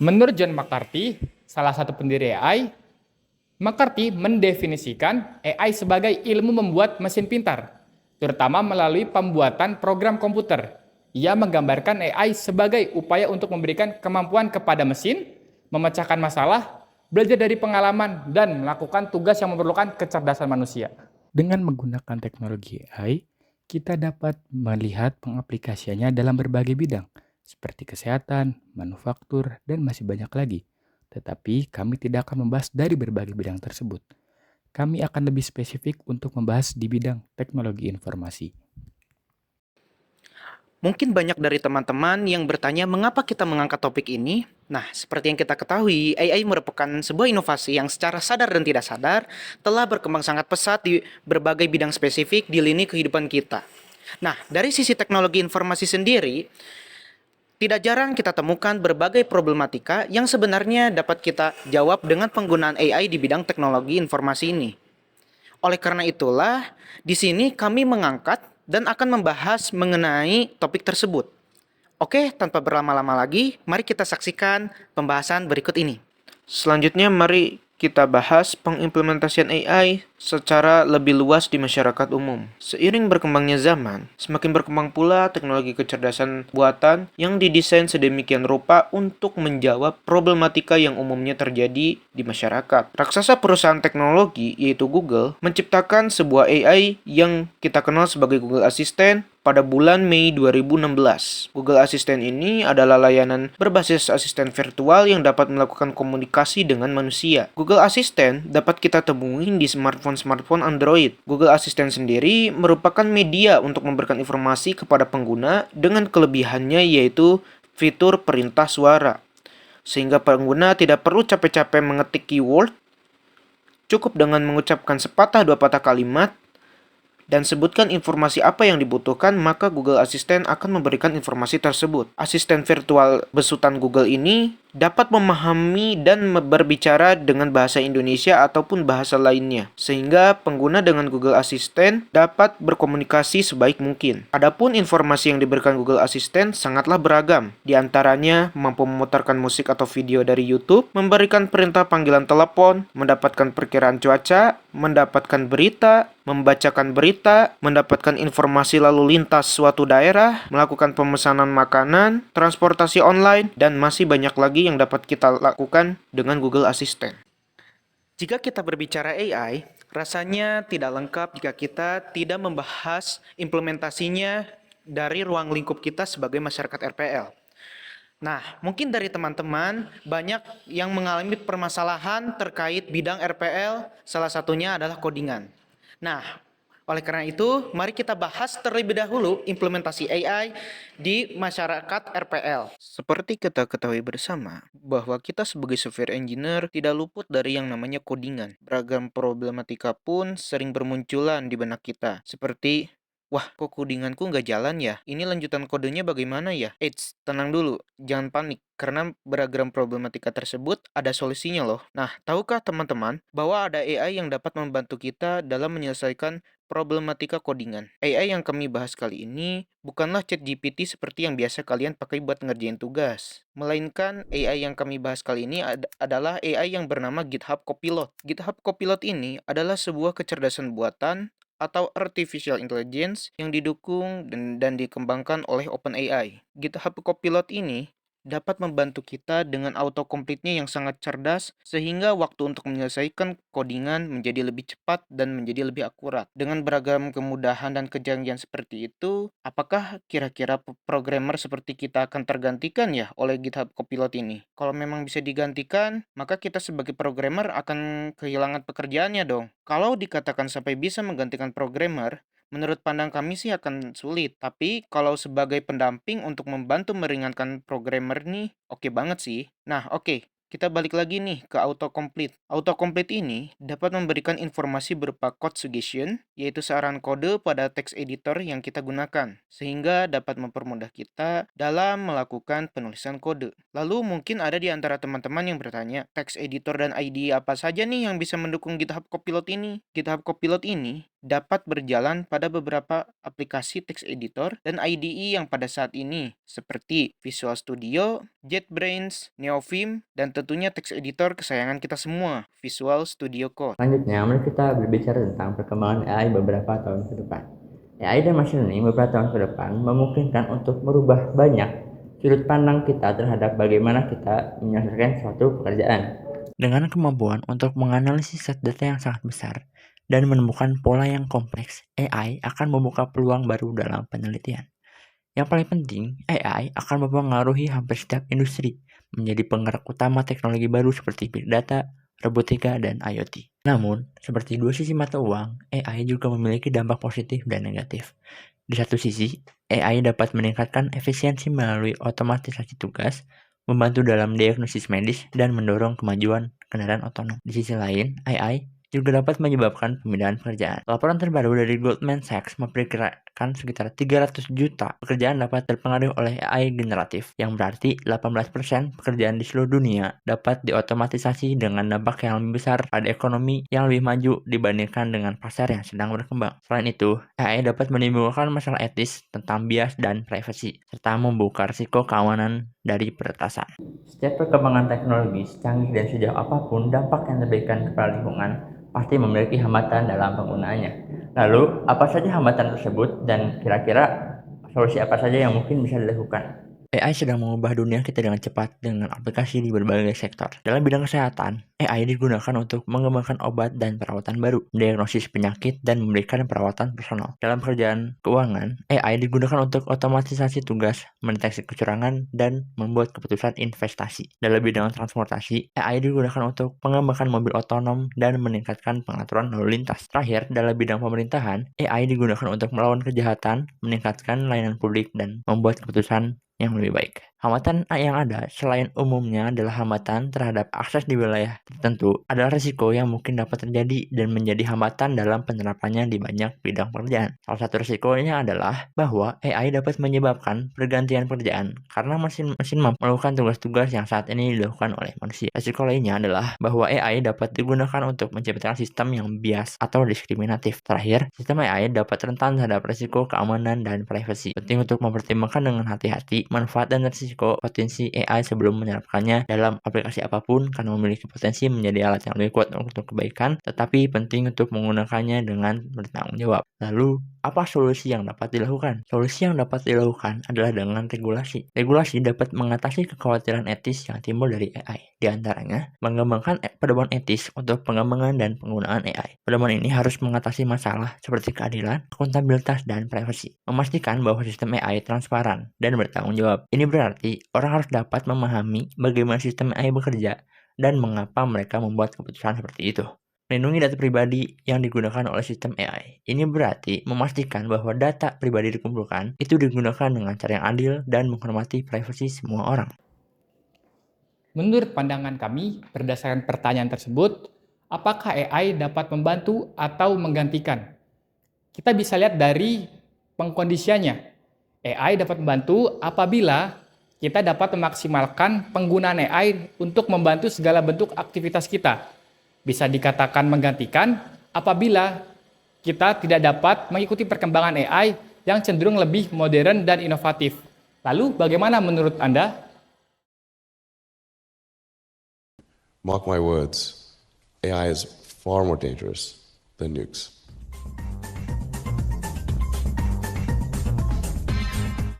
Menurut John McCarthy, salah satu pendiri AI, McCarthy mendefinisikan AI sebagai ilmu membuat mesin pintar, terutama melalui pembuatan program komputer. Ia menggambarkan AI sebagai upaya untuk memberikan kemampuan kepada mesin, memecahkan masalah, belajar dari pengalaman, dan melakukan tugas yang memerlukan kecerdasan manusia. Dengan menggunakan teknologi AI, kita dapat melihat pengaplikasiannya dalam berbagai bidang, seperti kesehatan, manufaktur, dan masih banyak lagi. Tetapi kami tidak akan membahas dari berbagai bidang tersebut. Kami akan lebih spesifik untuk membahas di bidang teknologi informasi. Mungkin banyak dari teman-teman yang bertanya mengapa kita mengangkat topik ini. Nah, seperti yang kita ketahui, AI merupakan sebuah inovasi yang secara sadar dan tidak sadar telah berkembang sangat pesat di berbagai bidang spesifik di lini kehidupan kita. Nah, dari sisi teknologi informasi sendiri, tidak jarang kita temukan berbagai problematika yang sebenarnya dapat kita jawab dengan penggunaan AI di bidang teknologi informasi ini. Oleh karena itulah, di sini kami mengangkat dan akan membahas mengenai topik tersebut. Oke, tanpa berlama-lama lagi, mari kita saksikan pembahasan berikut ini. Selanjutnya, mari kita bahas pengimplementasian AI secara lebih luas di masyarakat umum. Seiring berkembangnya zaman, semakin berkembang pula teknologi kecerdasan buatan yang didesain sedemikian rupa untuk menjawab problematika yang umumnya terjadi di masyarakat. Raksasa perusahaan teknologi, yaitu Google, menciptakan sebuah AI yang kita kenal sebagai Google Assistant pada bulan Mei 2016. Google Assistant ini adalah layanan berbasis asisten virtual yang dapat melakukan komunikasi dengan manusia. Google Assistant dapat kita temui di smartphone Android. Google Assistant sendiri merupakan media untuk memberikan informasi kepada pengguna dengan kelebihannya yaitu fitur perintah suara. Sehingga pengguna tidak perlu capek-capek mengetik keyword, cukup dengan mengucapkan sepatah dua patah kalimat dan sebutkan informasi apa yang dibutuhkan, maka Google Assistant akan memberikan informasi tersebut. Asisten virtual besutan Google ini dapat memahami dan berbicara dengan bahasa Indonesia ataupun bahasa lainnya, sehingga pengguna dengan Google Assistant dapat berkomunikasi sebaik mungkin. Adapun informasi yang diberikan Google Assistant sangatlah beragam, di antaranya mampu memutarkan musik atau video dari YouTube, memberikan perintah panggilan telepon, mendapatkan perkiraan cuaca, mendapatkan berita, membacakan berita, mendapatkan informasi lalu lintas suatu daerah, melakukan pemesanan makanan, transportasi online, dan masih banyak lagi yang dapat kita lakukan dengan Google Assistant. Jika kita berbicara AI, rasanya tidak lengkap jika kita tidak membahas implementasinya dari ruang lingkup kita sebagai masyarakat RPL. Nah, mungkin dari teman-teman banyak yang mengalami permasalahan terkait bidang RPL, salah satunya adalah codingan. Nah, oleh karena itu, mari kita bahas terlebih dahulu implementasi AI di masyarakat RPL. Seperti kita ketahui bersama, bahwa kita sebagai software engineer tidak luput dari yang namanya codingan. Beragam problematika pun sering bermunculan di benak kita, seperti wah, kok codinganku nggak jalan ya? Ini lanjutan kodenya bagaimana ya? Eits, tenang dulu, jangan panik. Karena beragam problematika tersebut ada solusinya loh. Nah, tahukah teman-teman bahwa ada AI yang dapat membantu kita dalam menyelesaikan problematika codingan? AI yang kami bahas kali ini bukanlah ChatGPT seperti yang biasa kalian pakai buat ngerjain tugas. Melainkan AI yang kami bahas kali ini adalah AI yang bernama GitHub Copilot. GitHub Copilot ini adalah sebuah kecerdasan buatan atau artificial intelligence yang didukung dan dikembangkan oleh OpenAI. GitHub Copilot ini dapat membantu kita dengan autocomplete-nya yang sangat cerdas sehingga waktu untuk menyelesaikan codingan menjadi lebih cepat dan menjadi lebih akurat. Dengan beragam kemudahan dan kejanggalan seperti itu, apakah kira-kira programmer seperti kita akan tergantikan ya oleh GitHub Copilot ini? Kalau memang bisa digantikan, maka kita sebagai programmer akan kehilangan pekerjaannya dong. Kalau dikatakan sampai bisa menggantikan programmer, menurut pandang kami sih akan sulit, tapi kalau sebagai pendamping untuk membantu meringankan programmer nih, oke banget sih. Nah, oke. Kita balik lagi nih ke autocomplete. Autocomplete ini dapat memberikan informasi berupa code suggestion, yaitu saran kode pada text editor yang kita gunakan, sehingga dapat mempermudah kita dalam melakukan penulisan kode. Lalu mungkin ada di antara teman-teman yang bertanya, text editor dan IDE apa saja nih yang bisa mendukung GitHub Copilot ini? GitHub Copilot ini dapat berjalan pada beberapa aplikasi text editor dan IDE yang pada saat ini, seperti Visual Studio, JetBrains, Neovim, dan tentunya text editor kesayangan kita semua, Visual Studio Code. Selanjutnya, mari kita berbicara tentang perkembangan AI beberapa tahun ke depan. AI dan machine learning beberapa tahun ke depan memungkinkan untuk merubah banyak sudut pandang kita terhadap bagaimana kita menyelesaikan suatu pekerjaan. Dengan kemampuan untuk menganalisis set data yang sangat besar dan menemukan pola yang kompleks, AI akan membuka peluang baru dalam penelitian. Yang paling penting, AI akan mempengaruhi hampir setiap industri, menjadi penggerak utama teknologi baru seperti big data, robotika, dan IoT. Namun, seperti dua sisi mata uang, AI juga memiliki dampak positif dan negatif. Di satu sisi, AI dapat meningkatkan efisiensi melalui otomatisasi tugas, membantu dalam diagnosis medis, dan mendorong kemajuan kendaraan otonom. Di sisi lain, AI juga dapat menyebabkan pemindahan pekerjaan. Laporan terbaru dari Goldman Sachs memperkirakan sekitar 300 juta pekerjaan dapat terpengaruh oleh AI generatif, yang berarti 18% pekerjaan di seluruh dunia dapat diotomatisasi dengan dampak yang lebih besar pada ekonomi yang lebih maju dibandingkan dengan pasar yang sedang berkembang. Selain itu, AI dapat menimbulkan masalah etis tentang bias dan privasi, serta membuka risiko keamanan dari peretasan. Setiap perkembangan teknologi, secanggih dan sejauh apapun dampak yang diberikan kepada lingkungan, pasti memiliki hambatan dalam penggunaannya. Lalu, apa saja hambatan tersebut dan kira-kira solusi apa saja yang mungkin bisa dilakukan? AI sedang mengubah dunia kita dengan cepat dengan aplikasi di berbagai sektor. Dalam bidang kesehatan, AI digunakan untuk mengembangkan obat dan perawatan baru, mendiagnosis penyakit, dan memberikan perawatan personal. Dalam pekerjaan keuangan, AI digunakan untuk otomatisasi tugas, mendeteksi kecurangan, dan membuat keputusan investasi. Dalam bidang transportasi, AI digunakan untuk mengembangkan mobil otonom dan meningkatkan pengaturan lalu lintas. Terakhir, dalam bidang pemerintahan, AI digunakan untuk melawan kejahatan, meningkatkan layanan publik, dan membuat keputusan yang lebih baik. Hambatan yang ada selain umumnya adalah hambatan terhadap akses di wilayah tertentu adalah risiko yang mungkin dapat terjadi dan menjadi hambatan dalam penerapannya di banyak bidang pekerjaan. Salah satu risikonya adalah bahwa AI dapat menyebabkan pergantian pekerjaan karena mesin mampu melakukan tugas-tugas yang saat ini dilakukan oleh manusia. Risiko lainnya adalah bahwa AI dapat digunakan untuk menciptakan sistem yang bias atau diskriminatif. Terakhir, sistem AI dapat rentan terhadap risiko keamanan dan privasi. Penting untuk mempertimbangkan dengan hati-hati manfaat dan risiko potensi AI sebelum menerapkannya dalam aplikasi apapun karena memiliki potensi menjadi alat yang lebih kuat untuk kebaikan, tetapi penting untuk menggunakannya dengan bertanggung jawab. Lalu, apa solusi yang dapat dilakukan? Solusi yang dapat dilakukan adalah dengan regulasi. Regulasi dapat mengatasi kekhawatiran etis yang timbul dari AI. Di antaranya, mengembangkan pedoman etis untuk pengembangan dan penggunaan AI. Pedoman ini harus mengatasi masalah seperti keadilan, akuntabilitas, dan privasi. Memastikan bahwa sistem AI transparan dan bertanggung jawab. Ini berarti orang harus dapat memahami bagaimana sistem AI bekerja dan mengapa mereka membuat keputusan seperti itu. Melindungi data pribadi yang digunakan oleh sistem AI. Ini berarti memastikan bahwa data pribadi dikumpulkan itu digunakan dengan cara yang adil dan menghormati privasi semua orang. Menurut pandangan kami, berdasarkan pertanyaan tersebut, apakah AI dapat membantu atau menggantikan? Kita bisa lihat dari pengkondisiannya. AI dapat membantu apabila kita dapat memaksimalkan penggunaan AI untuk membantu segala bentuk aktivitas kita. Bisa dikatakan menggantikan apabila kita tidak dapat mengikuti perkembangan AI yang cenderung lebih modern dan inovatif. Lalu bagaimana menurut Anda? Mark my words, AI is far more dangerous than nukes.